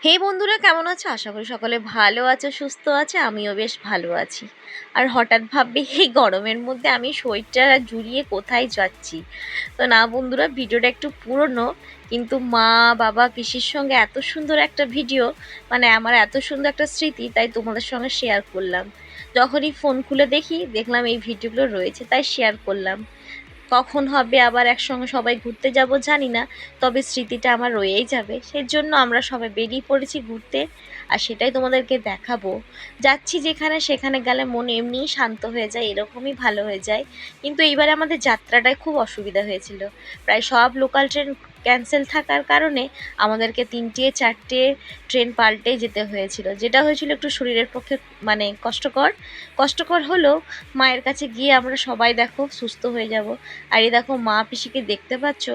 হে বন্ধুরা, কেমন আছো? আশা করি সকলে ভালো আছো, সুস্থ আছে। আমিও বেশ ভালো আছি। আর হঠাৎ ভাববে এই গরমের মধ্যে আমি সোয়েটার জুড়িয়ে কোথায় যাচ্ছি। তো না বন্ধুরা, ভিডিওটা একটু পুরনো, কিন্তু মা, বাবা, পিসির সঙ্গে এত সুন্দর একটা ভিডিও, মানে আমার এত সুন্দর একটা স্মৃতি, তাই তোমাদের সঙ্গে শেয়ার করলাম। যখনই ফোন খুলে দেখলাম এই ভিডিওগুলো রয়েছে, তাই শেয়ার করলাম। কখন হবে আবার একসঙ্গে সবাই ঘুরতে যাব জানি না, তবে স্মৃতিটা আমার রয়েই যাবে। সেজন্য আমরা সবাই বেরিয়ে পড়েছি ঘুরতে, আর সেটাই তোমাদেরকে দেখাবো। যাচ্ছি যেখানে, সেখানে গেলে মন এমনিই শান্ত হয়ে যায়, এরকমই ভালো হয়ে যায়। কিন্তু এইবারে আমাদের যাত্রাটায় খুব অসুবিধা হয়েছিল। প্রায় সব লোকাল ট্রেন ক্যান্সেল থাকার কারণে আমাদেরকে 3-4টে ট্রেন পাল্টে যেতে হয়েছিল, যেটা হয়েছিল একটু শরীরের পক্ষে মানে কষ্টকর হলেও মায়ের কাছে গিয়ে আমরা সবাই দেখো সুস্থ হয়ে যাব। আর এই দেখো মা পিসিকে দেখতে পাচ্ছ,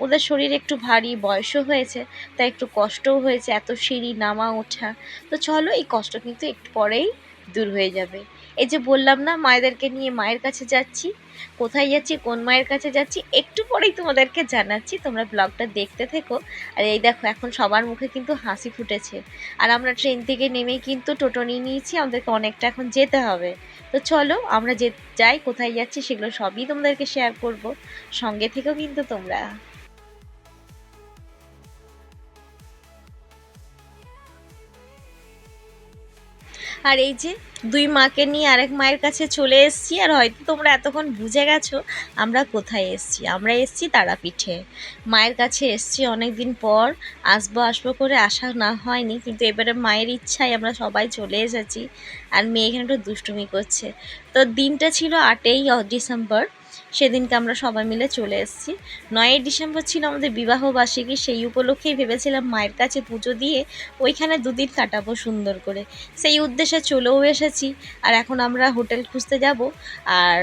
ওদের শরীর একটু ভারী, বয়সও হয়েছে, তাই একটু কষ্টও হয়েছে, এত সিঁড়ি নামা ওঠা। তো চলো, এই কষ্ট কিন্তু একটু পরেই দূর হয়ে যাবে। এই যে বললাম না, মায়েদেরকে নিয়ে মায়ের কাছে যাচ্ছি। কোথায় যাচ্ছি, কোন মায়ের কাছে যাচ্ছি, একটু পরেই তোমাদেরকে জানাচ্ছি। তোমরা ব্লগটা দেখতে থেকো। আর এই দেখো, এখন সবার মুখে কিন্তু হাসি ফুটেছে। আর আমরা ট্রেন থেকে নেমেই কিন্তু টোটো নিয়ে নিয়েছি, আমাদেরকে অনেকটা এখন যেতে হবে। তো চলো আমরা যাই, কোথায় যাচ্ছি সেগুলো সবই তোমাদেরকে শেয়ার করব। সঙ্গে থেকেও কিন্তু তোমরা। আর এই যে দুই মাকে নিয়ে আরেক মায়ের কাছে চলে এসেছি। আর হয়তো তোমরা এতক্ষণ বুঝে গেছো আমরা কোথায় এসেছি। আমরা এসেছি তারাপীঠে, মায়ের কাছে এসেছি অনেক দিন পর। আসবো করে আসা না হয়নি, কিন্তু এবারে মায়ের ইচ্ছায় আমরা সবাই চলে এসেছি। আর মেয়ে এখানে একটু দুষ্টুমি করছে। তো দিনটা ছিল 8ই ডিসেম্বর, সেদিনকে আমরা সবাই মিলে চলে এসেছি। 9ই ডিসেম্বর ছিল আমাদের বিবাহবার্ষিকী, সেই উপলক্ষেই ভেবেছিলাম মায়ের কাছে পুজো দিয়ে ওইখানে দুদিন কাটাবো সুন্দর করে। সেই উদ্দেশ্যে চলেও এসেছি। আর এখন আমরা হোটেল খুঁজতে যাব। আর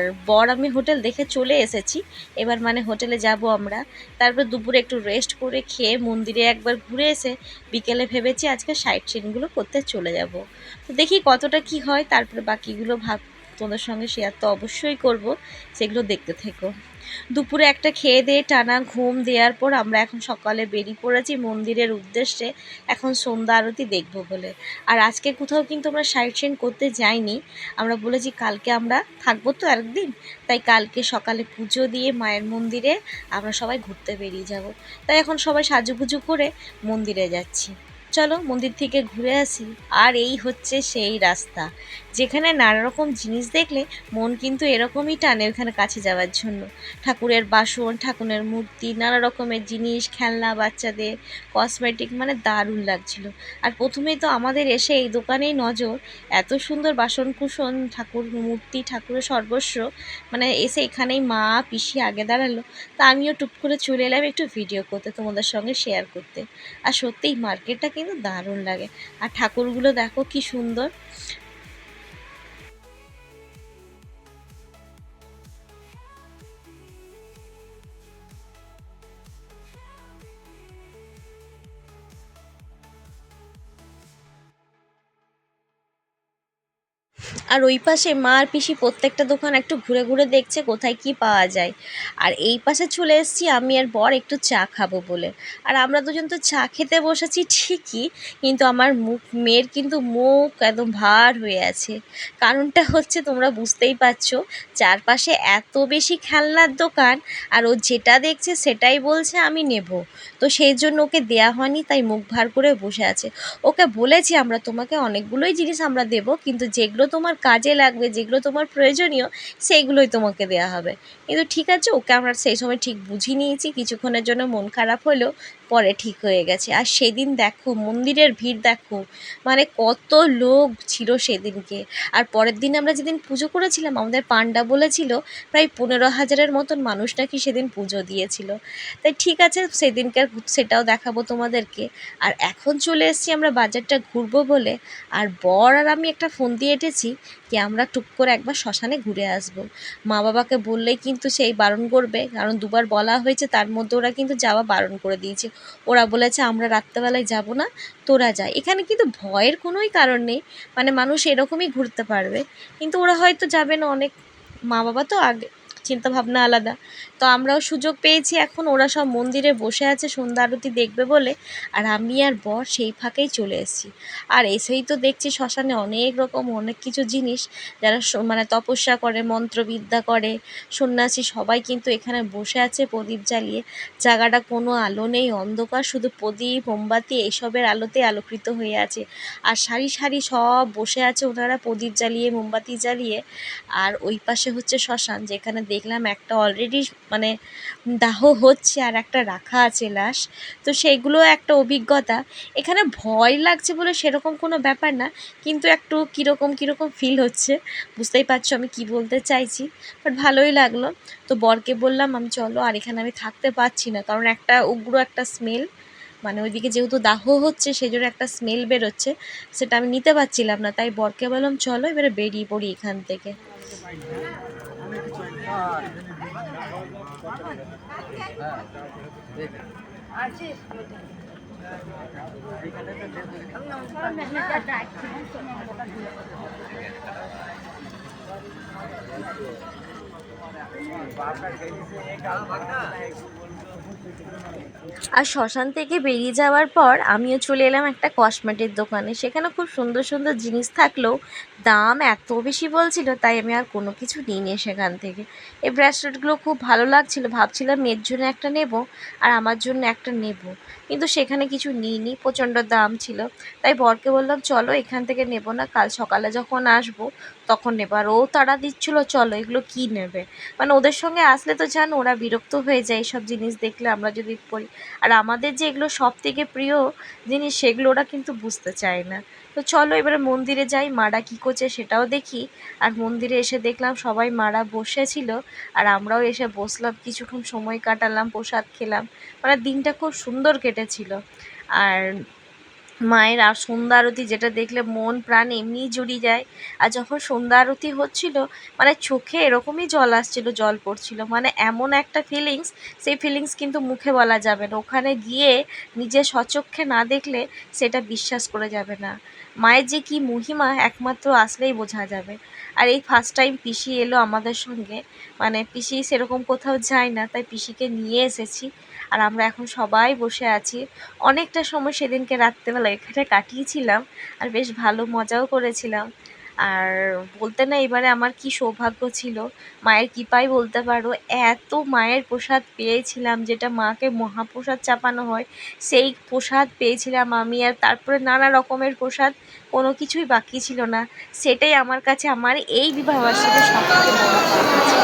আমি হোটেল দেখে চলে এসেছি। এবার মানে হোটেলে যাব আমরা। তারপর দুপুরে একটু রেস্ট করে খেয়ে মন্দিরে একবার ঘুরে এসে বিকেলে ভেবেছি আজকে সাইট সিনগুলো করতে চলে যাব। তো দেখি কতটা কি হয়, তারপরে বাকিগুলো তোমাদের সঙ্গে শেয়ার তো অবশ্যই করব, সেগুলো দেখতে থেকো। দুপুরে একটা খেয়ে দিয়ে টানা ঘুম দেওয়ার পর আমরা এখন সকালে বেরিয়ে পড়েছি মন্দিরের উদ্দেশ্যে, এখন সন্ধ্যা আরতি দেখবো বলে। আর আজকে কোথাও কিন্তু আমরা সাইট সিন করতে যাইনি। আমরা বলেছি কালকে আমরা থাকবো তো একদিন, তাই কালকে সকালে পুজো দিয়ে মায়ের মন্দিরে আমরা সবাই ঘুরতে বেরিয়ে যাব। তাই এখন সবাই সাজুগুজু করে মন্দিরে যাচ্ছি। চলো মন্দির থেকে ঘুরে আসি। আর এই হচ্ছে সেই রাস্তা, যেখানে নানা রকম জিনিস দেখলে মন কিন্তু এরকমই টানে ওখানে কাছে যাওয়ার জন্য। ঠাকুরের বাসন, ঠাকুরের মূর্তি, নানা রকমের জিনিস, খেলনা বাচ্চাদের, কসমেটিক, মানে দারুণ লাগছিল। আর প্রথমেই তো আমাদের এসে এই দোকানেই নজর, এত সুন্দর বাসন কুসন, ঠাকুর মূর্তি, ঠাকুরের সর্বস্ব, মানে এসে এখানেই মা পিসি আগে দাঁড়ালো। তা আমিও টুক করে চলে এলাম একটু ভিডিও করতে, তোমাদের সঙ্গে শেয়ার করতে। আর সত্যিই মার্কেটটা কিন্তু দারুণ লাগে। আর ঠাকুরগুলো দেখো কি সুন্দর। আর ওই পাশে মা আর পিসি প্রত্যেকটা দোকান একটু ঘুরে ঘুরে দেখছে কোথায় কি পাওয়া যায়। আর এই পাশে চলে এসেছি আমি আর বর একটু চা খাবো বলে। আর আমরা দুজন তো চা খেতে বসেছি ঠিকই, কিন্তু আমার মেয়ের কিন্তু মুখ একদম ভার হয়ে আছে। কারণটা হচ্ছে তোমরা বুঝতেই পারছো, চারপাশে এত বেশি খেলনার দোকান, আর ও যেটা দেখছে সেটাই বলছে আমি নেব। তো সেই জন্য ওকে দেয়া হয়নি, তাই মুখ ভার করে বসে আছে। ওকে বলেছি আমরা তোমাকে অনেকগুলোই জিনিস আমরা দেবো, কিন্তু যেগুলো তোমার কাজে লাগবে, যেগুলো তোমার প্রয়োজনীয়, সেইগুলোই তোমাকে দেওয়া হবে। কিন্তু ঠিক আছে, ওকে আমরা সেই সময় ঠিক বুঝিয়ে নিয়েছি। কিছুক্ষণের জন্য মন খারাপ হলেও পরে ঠিক হয়ে গেছে। আর সেদিন দেখো মন্দিরের ভিড় দেখো, মানে কত লোক ছিল সেদিনকে। আর পরের দিন আমরা যেদিন পুজো করেছিলাম, আমাদের পান্ডা বলেছিল প্রায় 15,000-এর মতন মানুষ নাকি সেদিন পুজো দিয়েছিল। তাই ঠিক আছে, সেদিনকার সেটাও দেখাবো তোমাদেরকে। আর এখন চলে এসেছি আমরা বাজারটা ঘুরবো বলে। আর বর আর আমি একটা ফোন দিয়ে এঁটেছি কি আমরা টুক করে একবার শ্মশানে ঘুরে আসবো। মা বাবাকে বললেই কিন্তু সেই বারণ করবে, কারণ দুবার বলা হয়েছে, তার মধ্যে ওরা কিন্তু যাওয়া বারণ করে দিয়েছে। ওরা বলেছে আমরা রাত্রেবেলায় যাব না, তোরা যা। এখানে কিন্তু ভয়ের কোনোই কারণ নেই, মানে মানুষ এরকমই ঘুরতে পারবে। কিন্তু ওরা হয়তো যাবে না, অনেক মা বাবা তো আগে চিন্তা ভাবনা আলাদা। তো আমরাও সুযোগ পেয়েছি, এখন ওরা সব মন্দিরে বসে আছে সন্ধ্যা আরতি দেখবে বলে, আর আমি আর বর সেই ফাঁকেই চলে এসেছি। আর এসেই তো দেখছি শ্মশানে অনেক রকম অনেক কিছু জিনিস, যারা মানে তপস্যা করে, মন্ত্রবিদ্যা করে, সন্ন্যাসী সবাই কিন্তু এখানে বসে আছে প্রদীপ জ্বালিয়ে। জায়গাটা কোনো আলো নেই, অন্ধকার, শুধু প্রদীপ মোমবাতি এইসবের আলোতে আলোকৃত হয়ে আছে। আর সারি সারি সব বসে আছে ওনারা প্রদীপ জ্বালিয়ে, মোমবাতি জ্বালিয়ে। আর ওই পাশে হচ্ছে শ্মশান, যেখানে দেখলাম একটা অলরেডি মানে দাহ হচ্ছে আর একটা রাখা আছে লাশ। তো সেইগুলো একটা অভিজ্ঞতা। এখানে ভয় লাগছে বলে সেরকম কোনো ব্যাপার না, কিন্তু একটু কীরকম কীরকম ফিল হচ্ছে, বুঝতেই পারছো আমি কি বলতে চাইছি। বাট ভালোই লাগলো। তো বরকে বললাম আমি চলো, আর এখানে আমি থাকতে পারছি না, কারণ একটা উগ্র একটা স্মেল, মানে ওইদিকে যেহেতু দাহ হচ্ছে সেই জন্য একটা স্মেল বেরোচ্ছে, সেটা আমি নিতে পারছিলাম না। তাই বরকে বললাম চলো এবারে বেরিয়ে পড়ি এখান থেকে। আর শ্মশান থেকে বেরিয়ে যাওয়ার পর আমিও চলে এলাম একটা কসমেটিক দোকানে। সেখানে খুব সুন্দর সুন্দর জিনিস থাকলেও দাম এত বেশি বলছিল, তাই আমি আর কোনো কিছু নিইনি সেখান থেকে। এই ব্রেসলেটগুলো খুব ভালো লাগছিল, ভাবছিলাম মেয়ের জন্য একটা নেব আর আমার জন্য একটা নেব, কিন্তু সেখানে কিছু নিইনি, প্রচণ্ড দাম ছিল। তাই বরকে বললাম চলো এখান থেকে নেব না, কাল সকালে যখন আসবো তখন নেব। আর ও তাড়া দিচ্ছিলো চলো, এগুলো কী নেবে, মানে ওদের সঙ্গে আসলে তো জানো ওরা বিরক্ত হয়ে যায় এইসব জিনিস দেখলে, আমরা যদি পড়ি। আর আমাদের যে এগুলো সব থেকে প্রিয় জিনিস, সেগুলো ওরা কিন্তু বুঝতে চায় না। তো চলো এবারে মন্দিরে যাই, মারা কী করছে সেটাও দেখি। আর মন্দিরে এসে দেখলাম সবাই মারা বসেছিল, আর আমরাও এসে বসলাম, কিছুক্ষণ সময় কাটালাম, প্রসাদ খেলাম, মানে দিনটা খুব সুন্দর কেটেছিল। আর মায়ের আর সন্ধ্যা আরতি যেটা দেখলে মন প্রাণ এমনিই জুড়িয়ে যায়। আর যখন সন্ধ্যা আরতি হচ্ছিল, মানে চোখে এরকমই জল আসছিল, জল পড়ছিল, মানে এমন একটা ফিলিংস, সেই ফিলিংস কিন্তু মুখে বলা যাবে না, ওখানে গিয়ে নিজের স্বচক্ষে না দেখলে সেটা বিশ্বাস করে যাবে না। মায়ের যে কী মহিমা একমাত্র আসলেই বোঝা যাবে। আর এই ফার্স্ট টাইম পিসি এলো আমাদের সঙ্গে, মানে পিসি সেরকম কোথাও যায় না, তাই পিসিকে নিয়ে এসেছি। আর আমরা এখন সবাই বসে আছি। অনেকটা সময় সেদিনকে রাত্রেবেলা এখানে কাটিয়েছিলাম, আর বেশ ভালো মজাও করেছিলাম। আর বলতে না এবারে আমার কি সৌভাগ্য ছিল, মায়ের কৃপাই বলতে পারো। এত মায়ের প্রসাদ পেয়েছিলাম, যেটা মাকে মহাপ্রসাদ চাপানো হয়, সেই প্রসাদ পেয়েছিলাম আমি। আর তারপরে নানা রকমের প্রসাদ, কোনো কিছুই বাকি ছিল না। সেটাই আমার কাছে আমার এই বিবাহবার্ষিকীর সবথেকে বড় পাওনা ছিল।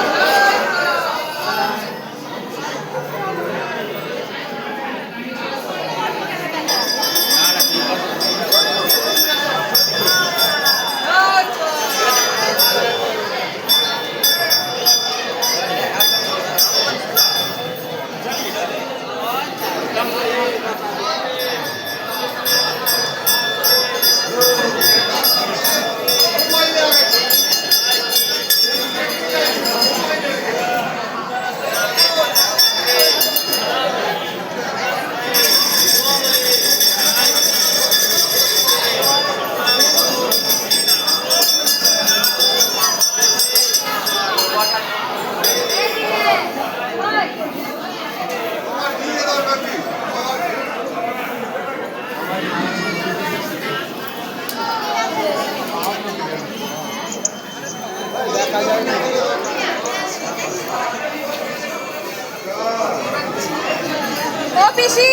ও পিসি,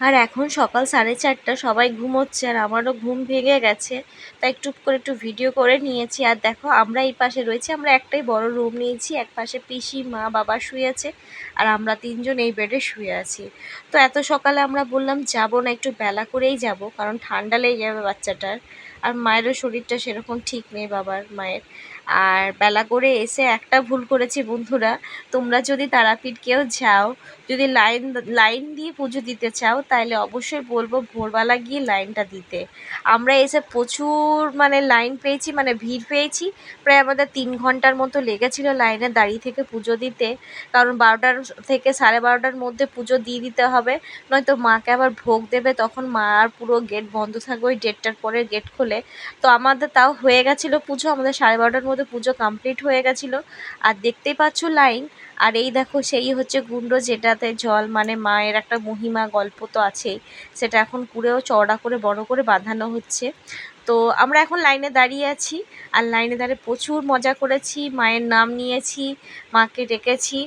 আর এখন সকাল 4:30, সবাই ঘুমোচ্ছে আর আমারও ঘুম ভেঙে গেছে, তাই একটু করে একটু ভিডিও করে নিয়েছি। আর দেখো আমরা এই পাশে রয়েছি, আমরা একটাই বড় রুম নিয়েছি, এক পাশে পিসি, মা, বাবা শুয়ে আছে, আর আমরা তিনজন এই বেডে শুয়ে আছি। তো এত সকালে আমরা বললাম যাব না, একটু বেলা করেই যাব, কারণ ঠান্ডা লেগে যাবে বাচ্চাটার। আর মায়েরও শরীরটা সেরকম ঠিক নেই, বাবার মায়ের। আর বেলা করে এসে একটা ভুল করেছি বন্ধুরা, তোমরা যদি তারাপীঠ কেউ যাও, যদি লাইন লাইন দিয়ে পুজো দিতে চাও, তাহলে অবশ্যই বলবো ভোরবেলা গিয়ে লাইনটা দিতে। আমরা এসে প্রচুর মানে লাইন পেয়েছি, মানে ভিড় পেয়েছি, প্রায় আমাদের 3 ঘন্টার মতো লেগেছিল লাইনে দাঁড়িয়ে থেকে পুজো দিতে, কারণ 12টা থেকে 12:30টার মধ্যে পুজো দিয়ে দিতে হবে, নয়তো মাকে আবার ভোগ দেবে, তখন মা আর পুরো গেট বন্ধ থাকবে, ওই 1:30টার পরে গেট খোলে। তো আমাদের তাও হয়ে গেছিলো পুজো, আমাদের 12:30টার মধ্যে মধ্যে পুজো কমপ্লিট হয়ে গেছিলো। আর দেখতেই পাচ্ছ লাইন। আর এই দেখো সেই হচ্ছে কুণ্ড, যেটাতে জল মানে মায়ের একটা মহিমা গল্প তো আছেই, সেটা এখন কুড়েও চওড়া করে বড় করে বাঁধানো হচ্ছে। তো আমরা এখন লাইনে দাঁড়িয়ে আছি, আর লাইনে দাঁড়িয়ে প্রচুর মজা করেছি, মায়ের নাম নিয়েছি, মাকে ডেকেছি।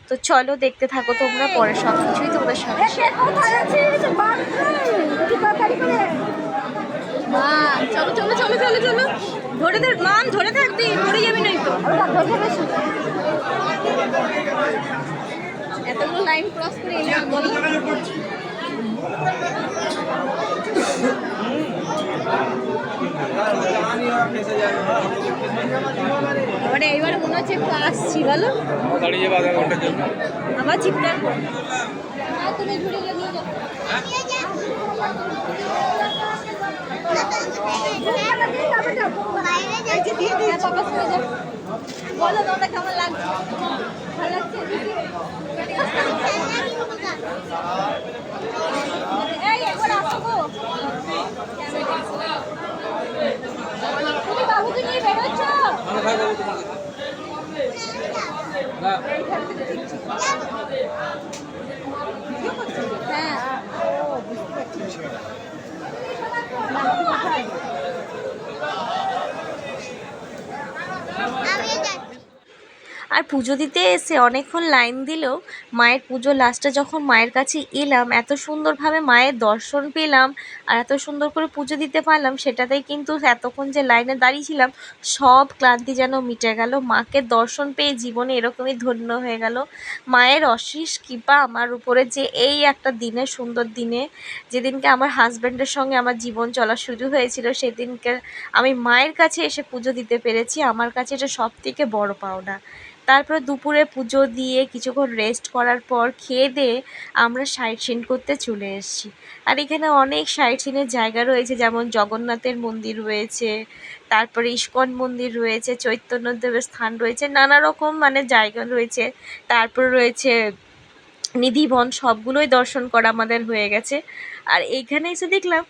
তো চলো দেখতে থাকো তোমরা, পরে সব কিছুই তোমাদের সঙ্গে শেয়ার করছি। চলো চলো চলো চলো চলো, ধরে ধর মান, ধরে থাকবি, পড়ে যাবি নাই তো। এতগুলো লাইন ক্রস করে এলে বলো। মানে এইবার মনে হচ্ছে একটু আসছি, বলো আবার চিৎকার তুমি ঘুরে গিয়ে যাও। বলো তোমরা কেমন লাগছে? ভালো লাগছে? এই একবার আসো গো। তুমি বাবুকে নিয়ে বেরোচ্ছ? হ্যাঁ আর পুজো দিতে এসে অনেকক্ষণ লাইন দিলেও মায়ের পুজো লাস্টে যখন মায়ের কাছে এলাম, এত সুন্দরভাবে মায়ের দর্শন পেলাম আর এত সুন্দর করে পুজো দিতে পারলাম, সেটাতেই কিন্তু এতক্ষণ যে লাইনে দাঁড়িয়েছিলাম সব ক্লান্তি যেন মিটে গেল। মাকে দর্শন পেয়ে জীবনে এরকমই ধন্য হয়ে গেল। মায়ের অশেষ কৃপা আমার উপরে, যে এই একটা দিনে, সুন্দর দিনে, যেদিনকে আমার হাজব্যান্ডের সঙ্গে আমার জীবন চলা শুরু হয়েছিল, সেদিনকে আমি মায়ের কাছে এসে পুজো দিতে পেরেছি। আমার কাছে এটা সবথেকে বড় পাওনা। তারপরে দুপুরে পুজো দিয়ে কিছুক্ষণ রেস্ট করার পর খেয়ে দিয়ে আমরা সাইট সিন করতে চলে এসেছি। আর এখানে অনেক সাইট সিনের জায়গা রয়েছে, যেমন জগন্নাথের মন্দির রয়েছে, তারপরে ইস্কন মন্দির রয়েছে, চৈতন্যদেবের স্থান রয়েছে, নানা রকম মানে জায়গা রয়েছে। তারপরে রয়েছে নিধিবন, সবগুলোই দর্শন করা আমাদের হয়ে গেছে। আর এইখানে এসে দেখলাম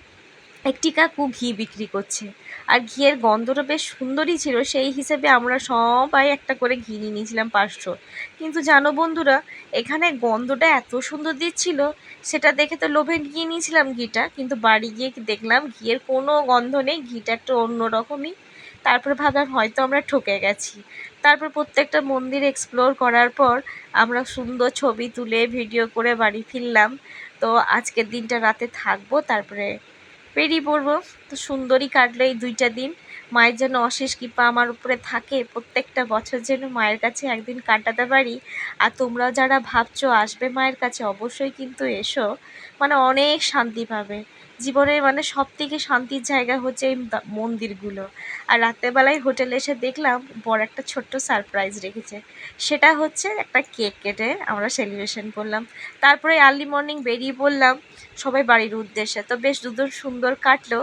একটি কাকু ঘি বিক্রি করছে, আর ঘিয়ের গন্ধটা বেশ সুন্দরই ছিল, সেই হিসেবে আমরা সবাই একটা করে ঘি নিয়ে নিয়েছিলাম 500। কিন্তু জানো বন্ধুরা, এখানে গন্ধটা এত সুন্দর দিচ্ছিল, সেটা দেখে তো লোভে নিয়ে নিয়েছিলাম ঘিটা, কিন্তু বাড়ি গিয়ে দেখলাম ঘিয়ের কোনো গন্ধ নেই, ঘিটা একটু অন্যরকমই। তারপরে ভাবলাম হয়তো আমরা ঠকে গেছি। তারপর প্রত্যেকটা মন্দির এক্সপ্লোর করার পর আমরা সুন্দর ছবি তুলে ভিডিও করে বাড়ি ফিরলাম। তো আজকের দিনটা রাতে থাকবো, তারপরে বেরিয়ে পড়বো। তো সুন্দরই কাটলো এই 2টা দিন। মায়ের যেন অশেষ কৃপা আমার উপরে থাকে, প্রত্যেকটা বছর যেন মায়ের কাছে একদিন কাটাতে পারি। আর তোমরাও যারা ভাবছো আসবে মায়ের কাছে, অবশ্যই কিন্তু এসো, মানে অনেক শান্তি পাবে। জীবনের মানে সবথেকে শান্তির জায়গা হচ্ছে এই মন্দিরগুলো। আর রাত্রেবেলায় হোটেলে এসে দেখলাম বড় একটা ছোট্ট সারপ্রাইজ রেখেছে, সেটা হচ্ছে একটা কেক কেটে আমরা সেলিব্রেশন করলাম। তারপরে আর্লি মর্নিং বেরিয়ে পড়লাম সবাই বাড়ির উদ্দেশ্যে। তো বেশ দুদিন সুন্দর কাটলো।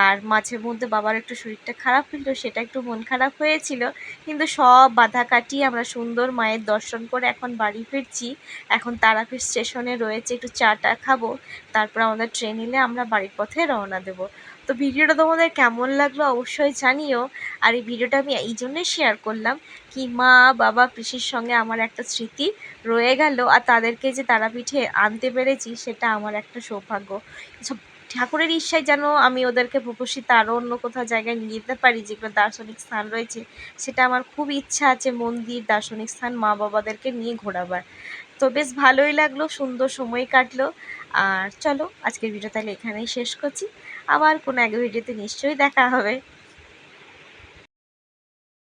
আর মাঝে মধ্যে বাবার একটু শরীরটা খারাপ হলো, সেটা একটু মন খারাপ হয়েছিল, কিন্তু সব বাধা কাটিয়ে আমরা সুন্দর মায়ের দর্শন করে এখন বাড়ি ফিরছি। এখন তারাপীঠ স্টেশনে রয়েছে, একটু চাটা খাবো, তারপর আমাদের ট্রেন এলে আমরা বাড়ির পথে রওনা দেবো। তো ভিডিওটা তোমাদের কেমন লাগলো অবশ্যই জানিও। আর এই ভিডিওটা আমি এই জন্যই শেয়ার করলাম কি মা বাবা পিসির সঙ্গে আমার একটা স্মৃতি রয়ে গেল, আর তাদেরকে যে তারাপীঠে আনতে পেরেছি সেটা আমার একটা সৌভাগ্য। ঠাকুরের ইচ্ছায় যেন আমি ওদেরকে ভবিষ্যতে আরও অন্য কোথাও জায়গায় নিয়ে যেতে পারি, যেগুলো দার্শনিক স্থান রয়েছে, সেটা আমার খুব ইচ্ছা আছে, মন্দির দার্শনিক স্থান মা বাবাদেরকে নিয়ে ঘোরাবার। তো বেশ ভালোই লাগলো, সুন্দর সময় কাটলো। আর চলো আজকের ভিডিও তাহলে এখানেই শেষ করছি, আবার কোনো এক ভিডিওতে নিশ্চয়ই দেখা হবে।